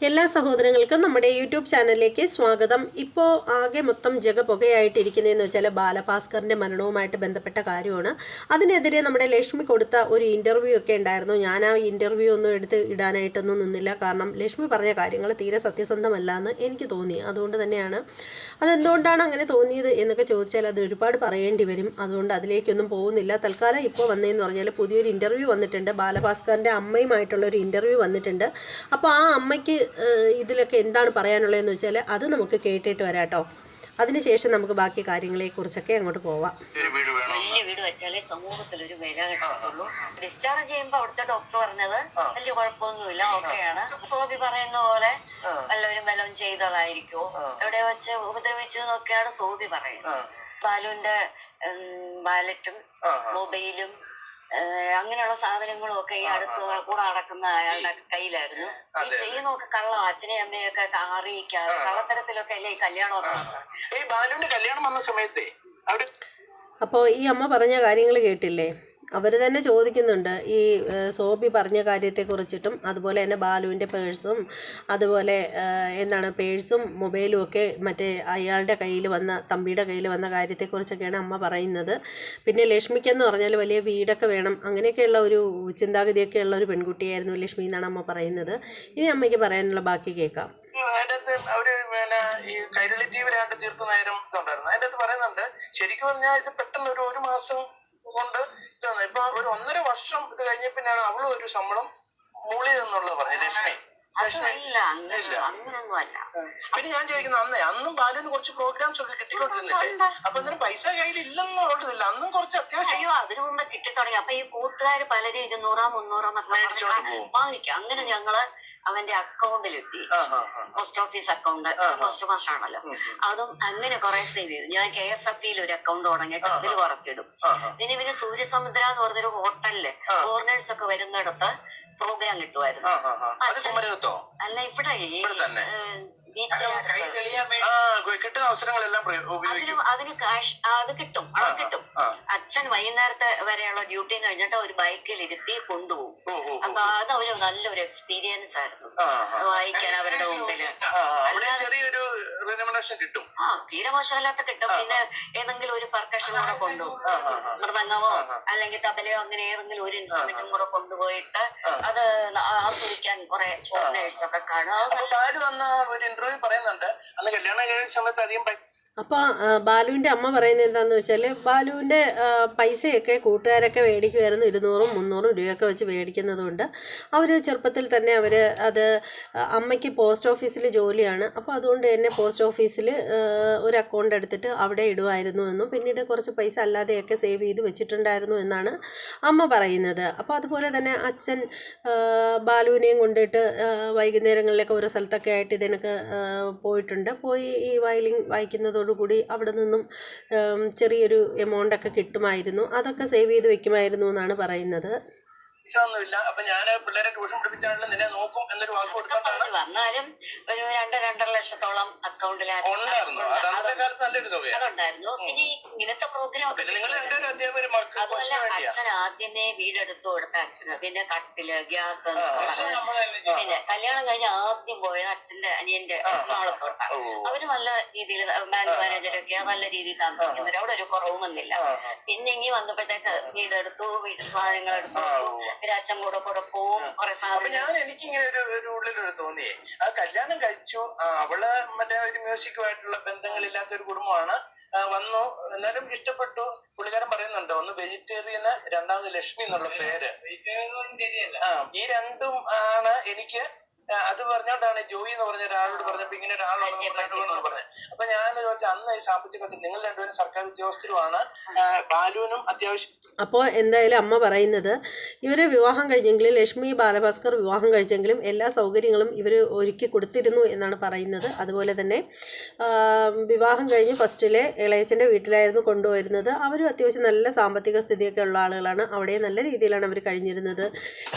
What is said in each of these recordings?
എല്ലാ സഹോദരങ്ങൾക്കും നമ്മുടെ യൂട്യൂബ് ചാനലിലേക്ക് സ്വാഗതം. ഇപ്പോൾ ആകെ മൊത്തം ജഗപുകയായിട്ടിരിക്കുന്നതെന്ന് വെച്ചാൽ ബാലഭാസ്കറിൻ്റെ മരണവുമായിട്ട് ബന്ധപ്പെട്ട കാര്യമാണ്. അതിനെതിരെ നമ്മുടെ ലക്ഷ്മി കൊടുത്ത ഒരു ഇൻ്റർവ്യൂ ഒക്കെ ഉണ്ടായിരുന്നു. ഞാൻ ആ ഇൻ്റർവ്യൂ ഒന്നും എടുത്ത് ഇടാനായിട്ടൊന്നും നിന്നില്ല. കാരണം ലക്ഷ്മി പറഞ്ഞ കാര്യങ്ങൾ തീരെ സത്യസന്ധമല്ല എന്ന് എനിക്ക് തോന്നി. അതുകൊണ്ട് തന്നെയാണ് അതെന്തുകൊണ്ടാണ് അങ്ങനെ തോന്നിയത് എന്നൊക്കെ ചോദിച്ചാൽ അത് ഒരുപാട് പറയേണ്ടി വരും. അതുകൊണ്ട് അതിലേക്കൊന്നും പോകുന്നില്ല. തൽക്കാലം ഇപ്പോൾ വന്നതെന്ന് പറഞ്ഞാൽ പുതിയൊരു ഇൻ്റർവ്യൂ വന്നിട്ടുണ്ട്. ബാലഭാസ്കറിൻ്റെ അമ്മയുമായിട്ടുള്ളൊരു ഇൻ്റർവ്യൂ വന്നിട്ടുണ്ട്. അപ്പോൾ ആ അമ്മയ്ക്ക് ഇതിലൊക്കെ എന്താണ് പറയാനുള്ളതെന്ന് വെച്ചാൽ അത് നമുക്ക് കേട്ടിട്ട് വരാം കേട്ടോ. അതിനുശേഷം നമുക്ക് ബാക്കി കാര്യങ്ങളെക്കുറിച്ചൊക്കെ അങ്ങോട്ട് പോവാം. വലിയ വീട് വെച്ചാലേ സമൂഹത്തിലൊരു വില കിട്ടത്തുള്ളൂ. ഡിസ്ചാർജ് ചെയ്യുമ്പോൾ അവിടുത്തെ ഡോക്ടർ പറഞ്ഞത് വലിയ കുഴപ്പമൊന്നുമില്ല, ഓക്കെയാണ്. സോബി പറയുന്ന പോലെ വല്ലവരും ബലം ചെയ്തതായിരിക്കുമോ, എവിടെ വെച്ച് ഉപദ്രവിച്ചു എന്നൊക്കെയാണ് സോബി പറയുന്നത്. ബാലുവിന്റെ വാലറ്റും മൊബൈലും അങ്ങനെയുള്ള സാധനങ്ങളും ഒക്കെ ഈ അടുത്ത് കൂടെ നടക്കുന്ന അയാളുടെ കയ്യിലായിരുന്നു. ഈ ചെയ്യുന്നൊക്കെ കള്ളം അച്ഛനെയും അമ്മയൊക്കെ അറിയിക്കാതെ കള്ളത്തരത്തിലൊക്കെ അല്ലേ ഈ കല്യാണം. ഈ ബാലുവിന്റെ കല്യാണം വന്ന സമയത്തെ അപ്പോൾ ഈ അമ്മ പറഞ്ഞ കാര്യങ്ങൾ കേട്ടില്ലേ? അവർ തന്നെ ചോദിക്കുന്നുണ്ട് ഈ സോബി പറഞ്ഞ കാര്യത്തെക്കുറിച്ചിട്ടും അതുപോലെ തന്നെ ബാലുവിൻ്റെ പേഴ്സും അതുപോലെ പേഴ്സും മൊബൈലും ഒക്കെ മറ്റേ അയാളുടെ കയ്യിൽ വന്ന തമ്പിയുടെ കയ്യിൽ വന്ന കാര്യത്തെക്കുറിച്ചൊക്കെയാണ് അമ്മ പറയുന്നത്. പിന്നെ ലക്ഷ്മിക്കെന്ന് പറഞ്ഞാൽ വലിയ വീടൊക്കെ വേണം, അങ്ങനെയൊക്കെയുള്ള ഒരു ചിന്താഗതിയൊക്കെ ഉള്ള ഒരു പെൺകുട്ടിയായിരുന്നു ലക്ഷ്മി എന്നാണ് അമ്മ പറയുന്നത്. ഇനി അമ്മയ്ക്ക് പറയാനുള്ള ബാക്കി കേൾക്കാം. അവര് ഈ കൈരളി ടി വി തീർക്കുന്നേരം ഇതുണ്ടായിരുന്നു. അതിൻ്റെ അകത്ത് പറയുന്നുണ്ട്, ശരിക്കും പറഞ്ഞാൽ ഇത് പെട്ടെന്ന് ഒരു മാസം കൊണ്ട് ഇപ്പൊ ഒരു 1.5 വർഷം ഇത് കഴിഞ്ഞ പിന്നെയാണ് അവളും ഒരു ശമ്പളം മൂളിയതെന്നുള്ളത് പറഞ്ഞു ലക്ഷ്മി. പിന്നെ ഞാൻ ചോദിക്കുന്നത്, അന്നും ബാലുവിന് കുറച്ച് പ്രോഗ്രാംസ് ഒക്കെ കിട്ടിക്കൊണ്ടിരുന്നില്ലേ? അപ്പൊ എന്തിനും പൈസ കയ്യിൽ ഇല്ലെന്ന് ഉള്ളതില്ല, അന്നും കുറച്ച് അത്യാവശ്യം അതിനു മുമ്പ് കിട്ടിത്തുടങ്ങി. അപ്പൊ ഈ കൂട്ടുകാര് പലരും 200-300 വാങ്ങിക്കും. അങ്ങനെ ഞങ്ങള് അവന്റെ അക്കൗണ്ടിലെത്തി, post office account, post master ആണല്ലോ, അതും അങ്ങനെ കുറെ സേവ് ചെയ്തു. ഞാൻ KSFE ഒരു അക്കൗണ്ട് തുടങ്ങിയിട്ട് അതിൽ കുറച്ചിടും. പിന്നെ സൂര്യസമുദ്ര എന്ന് പറഞ്ഞൊരു ഹോട്ടലില് ഫോറിനേഴ്സ് ഒക്കെ വരുന്നിടത്ത് പ്രോഗ്രാം കിട്ടുമായിരുന്നു. അല്ല, ഇവിടെ കിട്ടുന്ന അവസരങ്ങളെല്ലാം അതിന് കാശ് അത് കിട്ടും. അച്ഛൻ വൈകുന്നേരത്തെ വരെയുള്ള ഡ്യൂട്ടി കഴിഞ്ഞിട്ട് ഒരു ബൈക്കിൽ ഇരുത്തി കൊണ്ടുപോകും. അപ്പൊ അത് ഒരു നല്ലൊരു എക്സ്പീരിയൻസ് ആയിരുന്നു വായിക്കാൻ അവരുടെ മുമ്പില്. തീരെ മോശമല്ലാത്ത കിട്ടും. പിന്നെ ഏതെങ്കിലും ഒരു പെർക്കഷൻ കൂടെ കൊണ്ടുപോകും, മൃദംഗമോ അല്ലെങ്കിൽ തബലയോ അങ്ങനെ ഏതെങ്കിലും ഒരു ഇൻസ്ട്രുമെന്റും കൂടെ കൊണ്ടുപോയിട്ട് അത് ആസ്വദിക്കാൻ കുറെ ഫോറിനേഴ്സ് ഒക്കെ കാണും. പറയുന്നുണ്ട് അന്ന് കല്യാണം കഴിഞ്ഞ സമയത്ത് അധികം. അപ്പോൾ ബാലുവിൻ്റെ അമ്മ പറയുന്നത് എന്താണെന്ന് വെച്ചാൽ ബാലുവിൻ്റെ പൈസയൊക്കെ കൂട്ടുകാരൊക്കെ മേടിക്കുമായിരുന്നു. 200-300 രൂപയൊക്കെ വെച്ച് മേടിക്കുന്നത് കൊണ്ട് അവർ ചെറുപ്പത്തിൽ തന്നെ അത് അമ്മയ്ക്ക് പോസ്റ്റ് ഓഫീസിൽ ജോലിയാണ്. അപ്പോൾ അതുകൊണ്ട് തന്നെ പോസ്റ്റ് ഓഫീസിൽ ഒരു അക്കൗണ്ട് എടുത്തിട്ട് അവിടെ ഇടുമായിരുന്നു എന്നും പിന്നീട് കുറച്ച് പൈസ അല്ലാതെയൊക്കെ സേവ് ചെയ്ത് വെച്ചിട്ടുണ്ടായിരുന്നു എന്നാണ് അമ്മ പറയുന്നത്. അപ്പോൾ അതുപോലെ തന്നെ അച്ഛൻ ബാലുവിനെയും കൊണ്ടിട്ട് വൈകുന്നേരങ്ങളിലൊക്കെ ഓരോ സ്ഥലത്തൊക്കെ ആയിട്ട് ഇതിനൊക്കെ പോയി ഈ വയലിൻ വായിക്കുന്നത് കൂടി അവിടെ നിന്നും ചെറിയൊരു എമൗണ്ട് ഒക്കെ കിട്ടുമായിരുന്നു. അതൊക്കെ സേവ് ചെയ്ത് വെക്കുമായിരുന്നു എന്നാണ് പറയുന്നത്. ഒന്നുമില്ല. അപ്പൊ ഞാൻ പിള്ളേരെ ട്യൂഷൻ പഠിപ്പിച്ചാണെങ്കിലും നിന്നെ നോക്കും എന്നൊരു വാക്ക് കൊടുത്തോണ്ടാണ്. വന്നാലും ഒരു 2-2.5 ലക്ഷത്തോളം അക്കൗണ്ടിലായിരുന്നു. അതുണ്ടായിരുന്നു. പിന്നെ ഇങ്ങനത്തെ പ്രോഗ്രാം അതുപോലെ അച്ഛൻ ആദ്യമേ വീടെടുത്തു കൊടുത്ത അച്ഛന്, പിന്നെ കട്ടില്, ഗ്യാസ്, പിന്നെ കല്യാണം കഴിഞ്ഞ് ആദ്യം പോയത് അച്ഛന്റെ അനിയന്റെ എറണാകുളത്തോട്ടാണ്. അവര് നല്ല രീതിയിൽ ബാങ്ക് മാനേജരൊക്കെ നല്ല രീതിയിൽ താമസിക്കുന്നവർ, അവിടെ ഒരു കുറവും വന്നില്ല. പിന്നെ ഇങ്ങനെ വന്നപ്പോഴത്തേക്ക് വീടെടുത്തു, വീട്ടു സാധനങ്ങൾ എടുത്തു, പിന്നെ അച്ഛൻ കൂടെ പോവും കുറെ സാധനം. ഞാൻ എനിക്കിങ്ങനെ ഒരു ഉള്ളിലൊരു തോന്നിയേ, ആ കല്യാണം കഴിച്ചു, അവള് മറ്റേ ഒരു മ്യൂസിക്കുമായിട്ടുള്ള ബന്ധങ്ങളില്ലാത്ത ഒരു കുടുംബമാണ്. വന്നു, എന്നാലും ഇഷ്ടപ്പെട്ടു. പുള്ളിക്കാരൻ പറയുന്നുണ്ട്, ഒന്ന് വെജിറ്റേറിയന്, രണ്ടാമത് ലക്ഷ്മി എന്നുള്ള പേര്. ഈ രണ്ടും ആണ് എനിക്ക്. അത് പറഞ്ഞോണ്ടാണ് ജോയി എന്ന് പറഞ്ഞ ഒരാളോട് പറഞ്ഞപ്പോ ഇങ്ങനെ ഒരാളാണെന്ന് പറഞ്ഞത്. അപ്പൊ ഞാൻ അന്ന് സാമ്പത്തികത്തിൽ നിങ്ങൾ രണ്ടുപേരും സർക്കാർ ഉദ്യോഗസ്ഥരുമാണ്, ബാലുവിനും അത്യാവശ്യം. അപ്പോൾ എന്തായാലും അമ്മ പറയുന്നത്, ഇവർ വിവാഹം കഴിച്ചെങ്കിലും ലക്ഷ്മി ബാലഭാസ്കർ വിവാഹം കഴിച്ചെങ്കിലും എല്ലാ സൗകര്യങ്ങളും ഇവർ ഒരുക്കി കൊടുത്തിരുന്നു എന്നാണ് പറയുന്നത്. അതുപോലെ തന്നെ വിവാഹം കഴിഞ്ഞ് ഫസ്റ്റിലെ ഇളയച്ചൻ്റെ വീട്ടിലായിരുന്നു കൊണ്ടുവരുന്നത്. അവരും അത്യാവശ്യം നല്ല സാമ്പത്തിക സ്ഥിതിയൊക്കെ ഉള്ള ആളുകളാണ്, അവിടെ നല്ല രീതിയിലാണ് അവർ കഴിഞ്ഞിരുന്നത്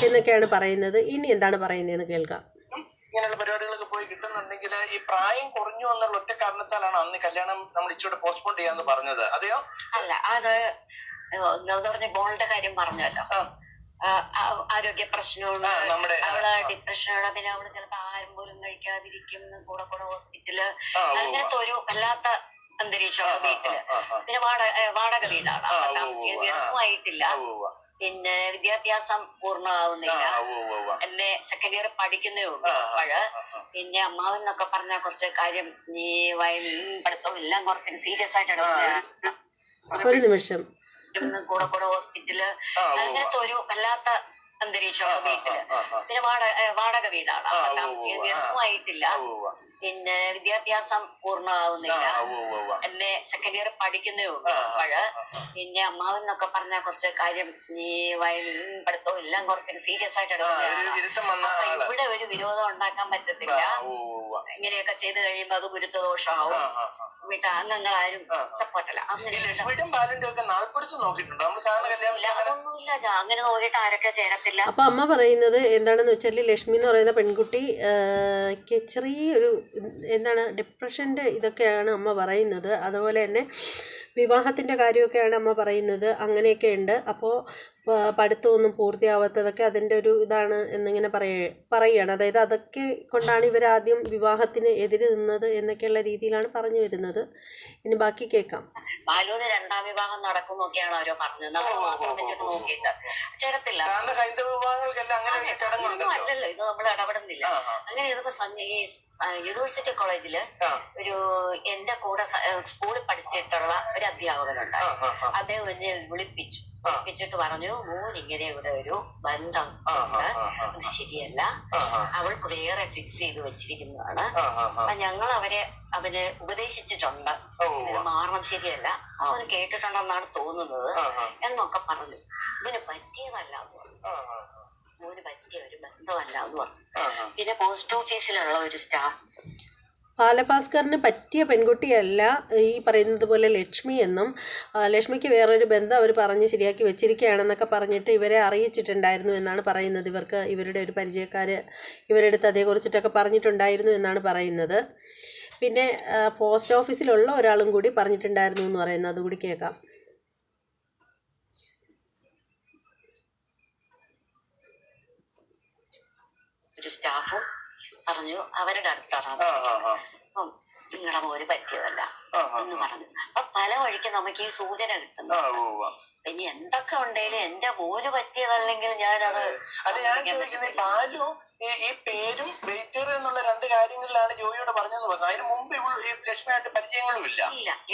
എന്നൊക്കെയാണ് പറയുന്നത്. ഇനി എന്താണ് പറയുന്നതെന്ന് കേൾക്കാം. ഇങ്ങനെയുള്ള പരിപാടികളൊക്കെ പോയി കിട്ടുന്നുണ്ടെങ്കിൽ ഈ പ്രായം കുറഞ്ഞു എന്നുള്ള ഒറ്റ കാരണത്താലാണ് അന്ന് കല്യാണം നമ്മൾ ഇച്ചിരി പോസ്റ്റ്പോൺ ചെയ്യാന്ന് പറഞ്ഞത്. അതെയോ? അല്ല, അത് പറഞ്ഞ ബോളിന്റെ കാര്യം പറഞ്ഞല്ലോ, ആരോഗ്യ പ്രശ്നമുണ്ട്, അവള് ഡിപ്രഷനാണ്. പിന്നെ അവള് ചിലപ്പോ ആരും പോലും കഴിക്കാതിരിക്കും, കൂടെ ഹോസ്പിറ്റല്, അങ്ങനത്തെ ഒരു വല്ലാത്ത അന്തരീക്ഷമാണ് വീട്ടില്. പിന്നെ വാടക വീടാണ്, താമസിക്കാൻ ആയിട്ടില്ല. പിന്നെ വിദ്യാഭ്യാസം പൂർണ്ണമാവുന്നില്ല, എന്നെ സെക്കൻഡ് ഇയർ പഠിക്കുന്നേ ഉള്ളൂ. അപ്പോഴ് പിന്നെ അമ്മാവെന്നൊക്കെ പറഞ്ഞ കുറച്ച് കാര്യം നീ പഠിത്തവും എല്ലാം കുറച്ച് സീരിയസ് ആയിട്ട് എടുക്കുക. ഒരു നിമിഷം. കൂടെ ഹോസ്പിറ്റല്, അങ്ങനത്തെ ഒരു വല്ലാത്ത അന്തരീക്ഷമാണ് വീട്ടില്. പിന്നെ വാടക വീടാണ്, താമസിക്കാൻ ആയിട്ടില്ല. പിന്നെ വിദ്യാഭ്യാസം പൂർണ്ണമാവുന്നില്ല, എന്നെ സെക്കൻഡ് ഇയർ പഠിക്കുന്നേ ഉള്ളൂ. അപ്പോഴ് പിന്നെ അമ്മാവെന്നൊക്കെ പറഞ്ഞ കുറച്ച് കാര്യം നീ പഠിത്തവും എല്ലാം കുറച്ച് സീരിയസ് ആയിട്ട് എടുക്കുക. ഇവിടെ ഒരു വിരോധം ഉണ്ടാക്കാൻ പറ്റത്തില്ല. ഇങ്ങനെയൊക്കെ ചെയ്ത് കഴിയുമ്പോ അത് ഗുരുത്വദോഷമാവും. വീട്ട അംഗങ്ങളാരും സപ്പോർട്ടല്ല. അതൊന്നുമില്ല, അങ്ങനെ നോക്കിയിട്ട് ആരൊക്കെ ചേരത്തില്ല. അപ്പൊ അമ്മ പറയുന്നത് എന്താണെന്ന് വെച്ചാൽ, ലക്ഷ്മി എന്ന് പറയുന്ന പെൺകുട്ടി ചെറിയൊരു എന്താണ് ഡിപ്രഷൻ്റെ ഇതൊക്കെയാണ് അമ്മ പറയുന്നത്. അതുപോലെ തന്നെ വിവാഹത്തിൻ്റെ കാര്യമൊക്കെയാണ് അമ്മ പറയുന്നത്. അങ്ങനെയൊക്കെ ഉണ്ട്. അപ്പോൾ പഠിത്തമൊന്നും പൂർത്തിയാവാത്തതൊക്കെ അതിൻ്റെ ഒരു ഇതാണ് എന്നിങ്ങനെ പറയുകയാണ്. അതായത് അതൊക്കെ കൊണ്ടാണ് ഇവരാദ്യം വിവാഹത്തിന് എതിര് നിന്നത് എന്നൊക്കെയുള്ള രീതിയിലാണ് പറഞ്ഞു വരുന്നത്. ഇനി ബാക്കി കേൾക്കാം. ബാലുവിന് രണ്ടാം വിവാഹം നടക്കുന്നൊക്കെയാണ് അവരോ പറഞ്ഞത്. നമ്മൾ മാത്രം വെച്ചിട്ട് നോക്കിയിട്ട് ചേരത്തില്ല. അല്ലല്ലോ, ഇത് നമ്മൾ ഇടപെടുന്നില്ല. അങ്ങനെ ഇതിപ്പോ ഈ യൂണിവേഴ്സിറ്റി കോളേജില് ഒരു എന്റെ കൂടെ സ്കൂളിൽ പഠിച്ചിട്ടുള്ള ഒരു അധ്യാപകനുണ്ടായിരുന്നു. അദ്ദേഹം എന്നെ വിളിപ്പിച്ചിട്ട് പറഞ്ഞു, മോൻ ഇങ്ങനെ ഇവിടെ ഒരു ബന്ധം ഉണ്ട്, അത് ശരിയല്ല, അവൾക്ക് വേറെ ഫിക്സ് ചെയ്ത് വെച്ചിരിക്കുന്നതാണ്. അപ്പൊ ഞങ്ങൾ അവനെ ഉപദേശിച്ചിട്ടുണ്ട്, ഇത് മാറണം, ശരിയല്ല, അവന് കേട്ടിട്ടുണ്ടെന്നാണ് തോന്നുന്നത് എന്നൊക്കെ പറഞ്ഞു. ഇവന് പറ്റിയതല്ല എന്ന് പറഞ്ഞു, മോന് പറ്റിയ ഒരു ബന്ധമല്ല എന്ന് പറഞ്ഞു. പിന്നെ പോസ്റ്റ് ഓഫീസിലുള്ള ഒരു സ്റ്റാഫ്, ബാലഭാസ്കറിന് പറ്റിയ പെൺകുട്ടിയല്ല ഈ പറയുന്നത് പോലെ ലക്ഷ്മി എന്നും, ലക്ഷ്മിക്ക് വേറൊരു ബന്ധം അവർ പറഞ്ഞ് ശരിയാക്കി വെച്ചിരിക്കുകയാണെന്നൊക്കെ പറഞ്ഞിട്ട് ഇവരെ അറിയിച്ചിട്ടുണ്ടായിരുന്നു എന്നാണ് പറയുന്നത്. ഇവരുടെ ഒരു പരിചയക്കാർ ഇവരുടെ അടുത്ത് അതേക്കുറിച്ചിട്ടൊക്കെ പറഞ്ഞിട്ടുണ്ടായിരുന്നു എന്നാണ് പറയുന്നത്. പിന്നെ പോസ്റ്റ് ഓഫീസിലുള്ള ഒരാളും കൂടി പറഞ്ഞിട്ടുണ്ടായിരുന്നു എന്ന് പറയുന്നത്. അതുകൂടി കേൾക്കാം. ഒരു സ്റ്റാഫും പറഞ്ഞു അവരുടെ അടുത്താണ് അപ്പം നിങ്ങളുടെ മോന് പറ്റിയതല്ല എന്ന് പറഞ്ഞു. അപ്പൊ പല വഴിക്ക് നമുക്ക് ഈ സൂചന കിട്ടുന്നു. ഇനി എന്തൊക്കെ ഉണ്ടെങ്കിലും എന്റെ മോന് പറ്റിയതല്ലെങ്കിൽ ഞാനത് ഈ പേരും വെയിറ്റർ എന്നുള്ള രണ്ട് കാര്യങ്ങളിലാണ് ജോയിയോട് പറഞ്ഞെന്ന് പറഞ്ഞത്. അതിന് മുമ്പ് ഈ ലക്ഷ്മിയായിട്ട് പരിചയങ്ങളും ഇല്ല.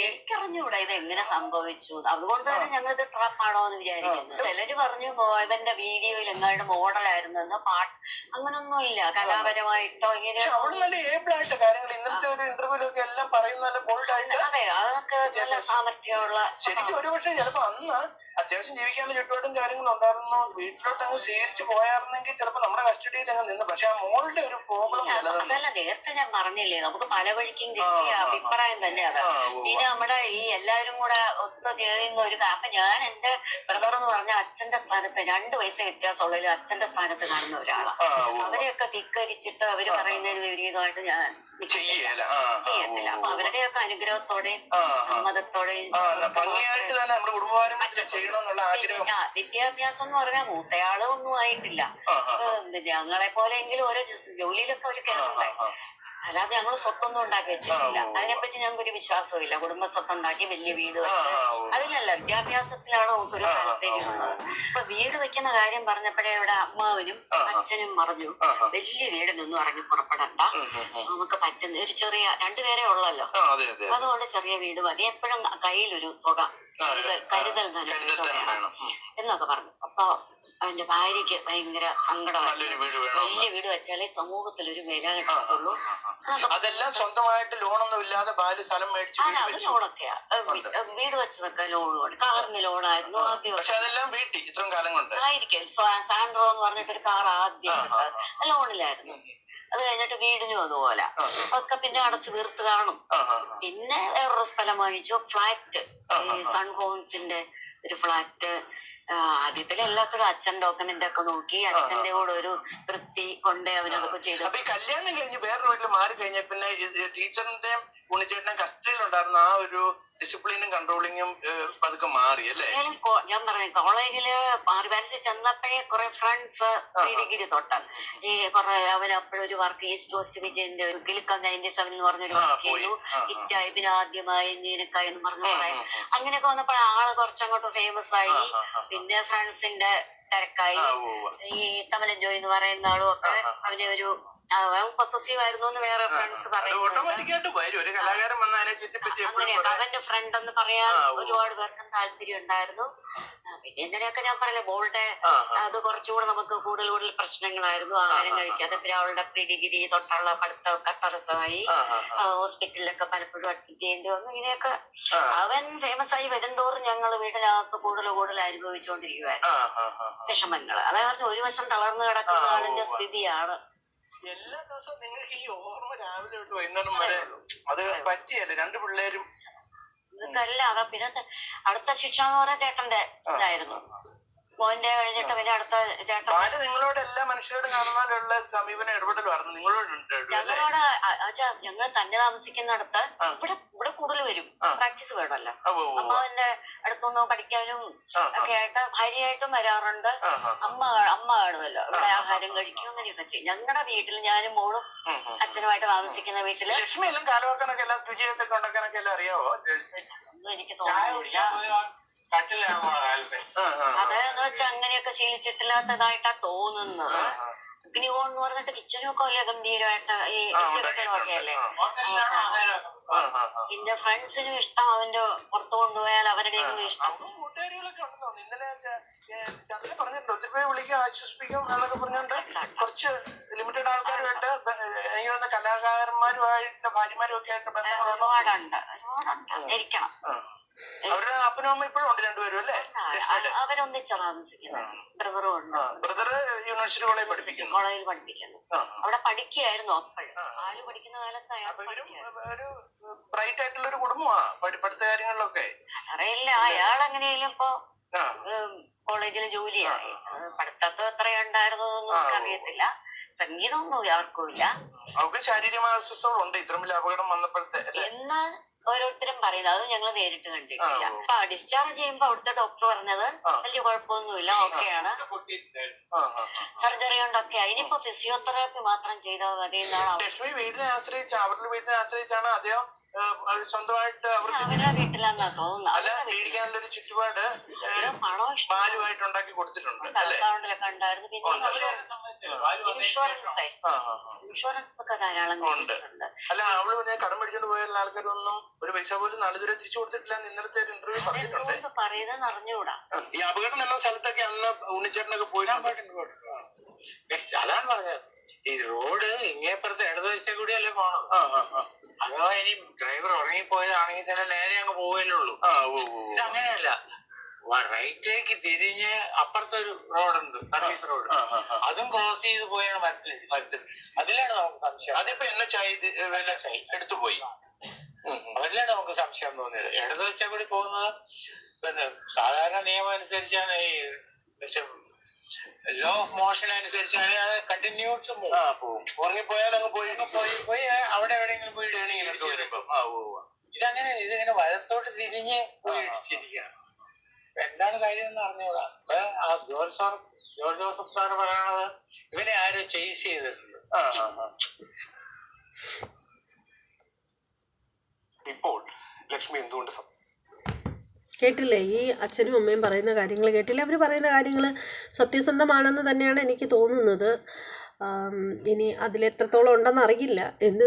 എനിക്കറിഞ്ഞൂടാ ഇത് എങ്ങനെ സംഭവിച്ചു. അതുകൊണ്ട് തന്നെ ഞങ്ങളിത് ട്രാപ്പാണോ എന്ന് വിചാരിക്കുന്നു. ചിലര് പറഞ്ഞു ഇവന്റെ വീഡിയോയിൽ എങ്ങാണ്ട് മോഡലായിരുന്നു, പാട്ട് അങ്ങനൊന്നും ഇല്ല, കലാപരമായിട്ടോ ഇങ്ങനെ. അവള് നല്ല ഏബിൾ ആയിട്ട് കാര്യങ്ങൾ ഇന്നത്തെ ഒരു ഇന്റർവ്യൂലൊക്കെ എല്ലാം പറയുന്ന നല്ല ബോൾഡ് ആയിട്ട്. അതെ, അതൊക്കെ നല്ല സാമർഥ്യമുള്ള. ശരിക്കും ഒരുപക്ഷെ ചിലപ്പോ അന്ന് അത്യാവശ്യം ജീവിക്കാനുള്ള ചുറ്റുപാടും കാര്യങ്ങളും ഉണ്ടായിരുന്നു. വീട്ടിലോട്ട് അങ്ങ് സ്വീകരിച്ചു പോയായിരുന്നെങ്കിൽ ചിലപ്പോ നമ്മുടെ കസ്റ്റഡിയിൽ അങ്ങ് നിന്ന്. പക്ഷെ ആ മോളുടെ ഒരു പ്രോബ്ലം അതല്ല, നേരത്തെ ഞാൻ പറഞ്ഞില്ലേ, നമുക്ക് പല വഴിക്കും കിട്ടിയ അഭിപ്രായം തന്നെ അത്. പിന്നെ നമ്മുടെ ഈ എല്ലാവരും കൂടെ ഒത്തുചേരുന്ന ഒരു അപ്പൊ ഞാൻ എന്റെ ബ്രദർ എന്ന് പറഞ്ഞ അച്ഛന്റെ സ്ഥാനത്ത് 2 വയസ്സ് വ്യത്യാസമുള്ളതിൽ അച്ഛന്റെ സ്ഥാനത്ത് കാണുന്ന ഒരാളാണ്. അവരെയൊക്കെ ധിക്കരിച്ചിട്ട് അവര് പറയുന്നതിന് വിപരീതമായിട്ട് ഞാൻ ചെയ്യത്തില്ല. അപ്പൊ അവരുടെയൊക്കെ അനുഗ്രഹത്തോടെയും സമ്മതത്തോടെയും ഭംഗിയായിട്ട് തന്നെ നമ്മുടെ കുടുംബപരമായിട്ട് ചെയ്യണമെന്നുള്ള ആഗ്രഹം. വിദ്യാഭ്യാസം എന്ന് പറഞ്ഞാൽ മൂത്തയാളൊന്നും ആയിട്ടില്ല. ഞങ്ങളെ പോലെയെങ്കിലും ഓരോ ജോലിയിലൊക്കെ ഒരു കേരള. അല്ലാതെ ഞങ്ങൾ സ്വത്തൊന്നും ഉണ്ടാക്കി വെച്ചിട്ടില്ല. അതിനെപ്പറ്റി ഞങ്ങൾക്ക് ഒരു വിശ്വാസമില്ല. കുടുംബ സ്വത്ത് ഉണ്ടാക്കി വലിയ വീട് വെച്ച് അതിലല്ല, വിദ്യാഭ്യാസത്തിലാണ് നമുക്കൊരു താല്പര്യമുള്ളത്. അപ്പൊ വീട് വെക്കുന്ന കാര്യം പറഞ്ഞപ്പോഴേ ഇവിടെ അമ്മാവനും അച്ഛനും പറഞ്ഞു, വലിയ വീടിനൊന്നും ഇറങ്ങി പുറപ്പെടണ്ട, നമുക്ക് പറ്റുന്ന ഒരു ചെറിയ 2 പേരെ ഉള്ളല്ലോ, അതുകൊണ്ട് ചെറിയ വീട് മതി, എപ്പോഴും കയ്യിലൊരു തുക കരുതൽ തുകയാണ് എന്നൊക്കെ പറഞ്ഞു. അപ്പൊ അവന്റെ ഭാര്യക്ക് ഭയങ്കര സങ്കടമായി. വലിയ വീട് വെച്ചാലേ സമൂഹത്തിൽ ഒരു വില കിട്ടത്തുള്ളൂ. അതെല്ലാം സ്വന്തമായിട്ട് ലോണൊന്നും ഇല്ലാതെ ബാല്യ സ്ഥലം മേടിച്ചു. അത് ലോണൊക്കെയാ, വീട് വെച്ചതൊക്കെ ലോൺ, കാറിന് ലോണായിരുന്നു ആദ്യം. പക്ഷെ അതെല്ലാം വീട്ടിൽ ഇത്രയും കാലം കൊണ്ട് ആയിരിക്കും. സാൻഡ്രോ എന്ന് പറഞ്ഞിട്ടൊരു കാർ ആദ്യം ലോണിലായിരുന്നു. അത് കഴിഞ്ഞിട്ട് വീടിനും അതുപോലെ ഒക്കെ പിന്നെ അടച്ചു തീർത്ത് കാണും. പിന്നെ വേറൊരു സ്ഥലം വാങ്ങിച്ചു, ഫ്ലാറ്റ്, സൺ ഹോംസിന്റെ ഒരു ഫ്ലാറ്റ്. ആദ്യത്തില് എല്ലാത്തിലും അച്ഛൻ ഡോക്യുമെന്റ് ഒക്കെ നോക്കി അച്ഛന്റെ കൂടെ ഒരു തൃപ്തി കൊണ്ട് അവരതൊക്കെ ചെയ്തു. അപ്പൊ ഈ കല്യാണം കഴിഞ്ഞ് വേറൊരു വീട്ടിൽ മാറി കഴിഞ്ഞ പിന്നെ ടീച്ചറിന്റെയും ഉണ്ണിച്ചേട്ടനും കസ്റ്റഡിയിലുണ്ടായിരുന്ന ആ ഒരു ഡിസിപ്ലിനും കൺട്രോളിങ്ങും പതുക്കെ മാറി അല്ലേ? ഞാൻ പറഞ്ഞു കോളേജില് പാരിപാലിച്ച് ചെന്നപ്പോഴേ കുറെ ഫ്രണ്ട്സ് ഡിഗ്രി തൊട്ട് ഈ കുറെ അവരപ്പോഴൊരു വർക്ക് ഈസ്റ്റ് കോസ്റ്റ് വിജയന്റെ കിലുക്കം 97 എന്ന് പറഞ്ഞൊരു വർക്ക് ചെയ്തു. ഹിറ്റായി. പിന്നെ ആദ്യമായി നീനക്കായി എന്ന് പറഞ്ഞ അങ്ങനെയൊക്കെ വന്നപ്പോൾ ആള് കുറച്ചങ്ങോട്ട് ഫേമസ് ആയി. പിന്നെ ഫ്രണ്ട്സിന്റെ തിരക്കായി. ഈ തമലൻ ജോയ് എന്ന് പറയുന്ന ആളും ഒക്കെ അവനെ ഒരു പൊസസീവ് ആയിരുന്നു എന്ന് വേറെ ഫ്രണ്ട്സ് പറയുന്നുണ്ട്. അങ്ങനെയൊക്കെ അവന്റെ ഫ്രണ്ട് എന്ന് പറയാൻ ഒരുപാട് പേർക്കും താല്പര്യം ഉണ്ടായിരുന്നു. പിന്നെ എന്തിനൊക്കെ ഞാൻ പറയില്ല, മോളുടെ അത് കുറച്ചുകൂടെ നമുക്ക് കൂടുതൽ പ്രശ്നങ്ങളായിരുന്നു. ആഹാരം കഴിക്കാതെ പിന്നെ അവളുടെ പ്രീ ഡിഗ്രി തൊട്ടുള്ള പഠിത്തമൊക്കെ തടസ്സമായി. ഹോസ്പിറ്റലിലൊക്കെ പലപ്പോഴും അഡ്മിറ്റ് ചെയ്യേണ്ടി വന്നു. ഇങ്ങനെയൊക്കെ അവൻ ഫേമസ് ആയി വരുംതോറും ഞങ്ങൾ വീട്ടിനകത്ത് കൂടുതൽ അനുഭവിച്ചുകൊണ്ടിരിക്കുവായിരുന്നു വിഷമങ്ങൾ. അതായത് ഒരു വശം തളർന്നു കിടക്കുന്ന ആളിന്റെ സ്ഥിതിയാണ്. എല്ലാ ദിവസവും നിങ്ങൾക്ക് ഈ ഓർമ്മ രാവിലെ തൊട്ട് വൈകുന്നേരം വരെ അത് പറ്റിയല്ലേ? രണ്ടു പിള്ളേരും ഇതല്ലാതെ പിന്നെ അടുത്ത ശിക്ഷ എന്ന് പറഞ്ഞ ചേട്ടന്റെ ഇതായിരുന്നു. മോന്റെ കഴിഞ്ഞിട്ട് പിന്നെ അടുത്ത ചേട്ടൻ നിങ്ങളോട് എല്ലാ മനുഷ്യരോടും കാണുന്നതിലുള്ള സമീപനം ഇടപെടലുമായിരുന്നു നിങ്ങളോടുണ്ട്. ഞങ്ങൾ തന്നെ താമസിക്കുന്നിടത്ത് ഇവിടെ കൂടുതൽ വരും. പ്രാക്ടീസ് വേണമല്ലോ. അമ്മാവന്റെ അടുത്തൊന്നും പഠിക്കാനും ഒക്കെ ആയിട്ട് ഭാര്യയായിട്ടും വരാറുണ്ട്. അമ്മ കാണുമല്ലോ. ഇവിടെ ആഹാരം കഴിക്കും അങ്ങനെയൊക്കെ ചെയ്യും. ഞങ്ങളുടെ വീട്ടിൽ ഞാനും മോളും അച്ഛനുമായിട്ട് താമസിക്കുന്ന വീട്ടില് ലക്ഷ്മി എല്ലാം കാലവാക്കാനൊക്കെ എല്ലാം രുചിയായിട്ടൊക്കെ ഉണ്ടാക്കാനൊക്കെ എല്ലാം അറിയാവോ? ഒന്നും എനിക്ക് തോന്നുന്നില്ല. അതെന്ന് വെച്ചാൽ അങ്ങനെയൊക്കെ ശീലിച്ചിട്ടില്ലാത്തതായിട്ടാ തോന്നുന്നത്. അഗ്നികോൺ എന്ന് പറഞ്ഞിട്ട് കിച്ചനും ഒക്കെ വലിയ ഗംഭീരമായിട്ട് ഈ ഒക്കെ അല്ലേ. പിന്നെ ഫ്രണ്ട്സിനും ഇഷ്ടം അവന്റെ പുറത്തു കൊണ്ടുപോയാൽ അവരുടെയും ഇഷ്ടം. കൂട്ടുകാരികളൊക്കെ ഉണ്ടെന്നോ? ഇന്നലെ ചർച്ച പറഞ്ഞിട്ടുണ്ടോ? ഒത്തിരി പേര് വിളിക്കും ആശ്വസിപ്പിക്കും എന്നൊക്കെ പറഞ്ഞോണ്ട് കുറച്ച് ലിമിറ്റഡ് ആൾക്കാരുമായിട്ട് എനിക്ക് വന്ന കലാകാരന്മാരുമായിട്ട് ഭാര്യമാരും ഒക്കെ ആയിട്ട് ഒരുപാടുണ്ട് ഇരിക്കണം. അവരുടെ അപ്പനും അമ്മ ഇപ്പോഴും ഉണ്ട് രണ്ടുപേരും അല്ലേ? അവരൊന്നിച്ചാ താമസിക്കുന്നത്. ബ്രദറും ഉണ്ട്. ബ്രദർ യൂണിവേഴ്സിറ്റി കോളേജിൽ പഠിപ്പിക്കുന്നു. അവിടെ പഠിക്കുകയായിരുന്നു. അപ്പോഴും ആള് പഠിക്കുന്ന കാലത്ത് ഒരു ബ്രൈറ്റ് ആയിട്ടുള്ള ഒരു കുടുംബമാണ് പഠിത്ത കാര്യങ്ങളിലൊക്കെ. അറിയില്ല അയാൾ എങ്ങനെയാലും ഇപ്പൊ കോളേജിൽ ജോലിയായി. പഠിത്തം എത്രയുണ്ടായിരുന്നു നമുക്ക് അറിയത്തില്ല. സംഗീതമൊന്നും ആർക്കും ഇല്ല. അവർക്ക് ശാരീരികമായ അസ്വസ്ഥതകളുണ്ട് ഇത്രയും വലിയ അപകടം വന്നപ്പോഴത്തെ എന്ന് ഓരോരുത്തരും പറയുന്നത്. അത് ഞങ്ങൾ നേരിട്ട് കണ്ടിട്ടില്ല. അപ്പൊ ഡിസ്ചാർജ് ചെയ്യുമ്പോ അവിടുത്തെ ഡോക്ടർ പറഞ്ഞത് വലിയ കുഴപ്പമൊന്നുമില്ല, ഓക്കെയാണ്, സർജറി കൊണ്ടൊക്കെ. അതിനിപ്പോ ഫിസിയോതെറാപ്പി മാത്രം ചെയ്താൽ മതി എന്നാണ്. ലക്ഷ്മി വീടിനെ ആശ്രയിച്ച അവരുടെ വീടിനെ ആശ്രയിച്ചാണ് അദ്ദേഹം സ്വന്തമായിട്ട് അവരുടെ വീട്ടിലാന്നാ തോന്നുന്നത്. ജീവിക്കാനുള്ളൊരു ചുറ്റുപാട് ബാലുമായിട്ട് ഉണ്ടാക്കി കൊടുത്തിട്ടുണ്ട്. അക്കൗണ്ടിലൊക്കെ ഉണ്ടായിരുന്നു. പിന്നെ ഇൻഷുറൻസ് ഒക്കെ ധാരാളം ഉണ്ട്. അല്ല അവള് ഞാൻ കടം മേടിച്ചോണ്ട് പോയ ആൾക്കാരൊന്നും ഒരു പൈസ പോലും നാളിതുവരെ തിരിച്ചു കൊടുത്തിട്ടില്ല. ഇന്നലത്തെ ഒരു ഇന്റർവ്യൂ പറഞ്ഞിട്ടുണ്ട്. പറയുന്നത് അറിഞ്ഞുകൂടാ. ഈ അപകടം നടന്ന സ്ഥലത്തൊക്കെ അന്ന് ഉണ്ണിച്ചേട്ടനൊക്കെ പോയിട്ടുണ്ട്. അതാണ് പറഞ്ഞത്. ഈ റോഡ് ഇങ്ങേപ്പുറത്ത് ഇടതുവശത്തെ കൂടിയല്ലേ പോണം. അഥവാ ഇനി ഡ്രൈവർ ഉറങ്ങിപ്പോയതാണെങ്കിൽ തന്നെ നേരെ അങ്ങ് പോവുകയല്ലുള്ളൂ. അങ്ങനെയല്ല, റൈറ്റിലേക്ക് തിരിഞ്ഞ് അപ്പുറത്തൊരു റോഡുണ്ട്, സർവീസ് റോഡ്. അതും ക്രോസ് ചെയ്ത് പോയാണ് മനസ്സിലായി. അതിലാണ് നമുക്ക് സംശയം. അതിപ്പോ എടുത്തു പോയി. അതിലാണ് നമുക്ക് സംശയം തോന്നിയത്. ഇടതുവശത്തെ കൂടി പോകുന്നത് പിന്നെ സാധാരണ നിയമം അനുസരിച്ചാണ്, ഈ ലോ ഓഫ് മോഷൻ അനുസരിച്ചാണ് അത് കണ്ടിന്യൂസ് പോകും. ഉറങ്ങിപ്പോയാൽ അങ്ങ് പോയി അവിടെ എവിടെയെങ്കിലും പോയി ഇതങ്ങനെ ഇതിങ്ങനെ വലത്തോട്ട് തിരിഞ്ഞ് പോയി ഇടിച്ചിരിക്കുകയാണ്. എന്താണ് കാര്യം എന്ന് അറിഞ്ഞൂടാ. ജോർജ് ജോസഫ് സാറ് പറയണത് ഇവനെ ആരും ചേസ് ചെയ്തിട്ടുണ്ട്. ഇപ്പോൾ ലക്ഷ്മി എന്തുകൊണ്ട് കേട്ടില്ലേ? ഈ അച്ഛനും അമ്മയും പറയുന്ന കാര്യങ്ങൾ കേട്ടില്ലേ? അവർ പറയുന്ന കാര്യങ്ങൾ സത്യസന്ധമാണെന്ന് തന്നെയാണ് എനിക്ക് തോന്നുന്നത്. ഇനി അതിലെത്രത്തോളം ഉണ്ടെന്ന് അറിയില്ല. എന്ത്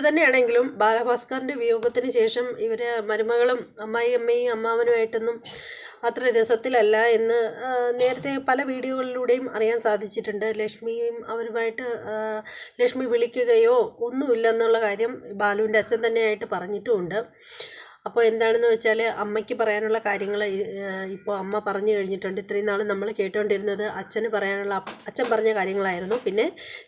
തന്നെയാണെങ്കിലും ബാലഭാസ്കറിൻ്റെ വിയോഗത്തിന് ശേഷം ഇവർ മരുമകളും അമ്മായിയമ്മയും അമ്മാവനുമായിട്ടൊന്നും അത്ര രസത്തിലല്ല എന്ന് നേരത്തെ പല വീഡിയോകളിലൂടെയും അറിയാൻ സാധിച്ചിട്ടുണ്ട്. ലക്ഷ്മിയും അവരുമായിട്ട് ലക്ഷ്മി വിളിക്കുകയോ ഒന്നുമില്ലെന്നുള്ള കാര്യം ബാലുവിൻ്റെ അച്ഛൻ തന്നെയായിട്ട് പറഞ്ഞിട്ടുമുണ്ട്. അപ്പോൾ എന്താണെന്ന് വെച്ചാൽ അമ്മയ്ക്ക് പറയാനുള്ള കാര്യങ്ങൾ ഇപ്പോൾ അമ്മ പറഞ്ഞു കഴിഞ്ഞിട്ടുണ്ട്. ഇത്രയും നാൾ നമ്മൾ കേട്ടുകൊണ്ടിരുന്നത് അച്ഛൻ പറഞ്ഞ കാര്യങ്ങളായിരുന്നു. പിന്നെ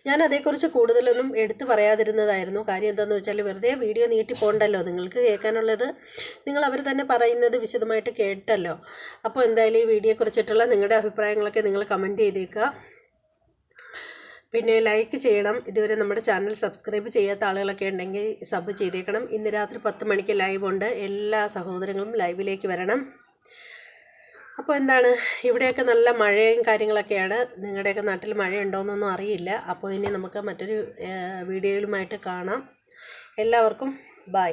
ഞാൻ അതേക്കുറിച്ച് കൂടുതലൊന്നും എടുത്തു പറയാതിരുന്നതായിരുന്നു. കാര്യം എന്താണെന്ന് വെച്ചാൽ വെറുതെ വീഡിയോ നീട്ടി പോകണ്ടല്ലോ, നിങ്ങൾക്ക് കേൾക്കാനുള്ളത് നിങ്ങൾ അവർ തന്നെ പറയുന്നത് വിശദമായിട്ട് കേട്ടല്ലോ. അപ്പോൾ എന്തായാലും ഈ വീഡിയോയെക്കുറിച്ചിട്ടുള്ള നിങ്ങളുടെ അഭിപ്രായങ്ങളൊക്കെ നിങ്ങൾ കമൻറ്റ് ചെയ്തേക്കുക. പിന്നെ ലൈക്ക് ചെയ്യണം. ഇതുവരെ നമ്മുടെ ചാനൽ സബ്സ്ക്രൈബ് ചെയ്യാത്ത ആളുകളൊക്കെ ഉണ്ടെങ്കിൽ സബ് ചെയ്തേക്കണം. ഇന്ന് രാത്രി 10 മണിക്ക് ലൈവ് ഉണ്ട്. എല്ലാ സഹോദരങ്ങളും ലൈവിലേക്ക് വരണം. അപ്പോൾ എന്താണ്, ഇവിടെയൊക്കെ നല്ല മഴയും കാര്യങ്ങളൊക്കെയാണ്. നിങ്ങളുടെയൊക്കെ നാട്ടിൽ മഴയുണ്ടോയെന്നൊന്നും അറിയില്ല. അപ്പോൾ ഇനി നമുക്ക് മറ്റൊരു വീഡിയോയിലുമായിട്ട് കാണാം. എല്ലാവർക്കും ബൈ.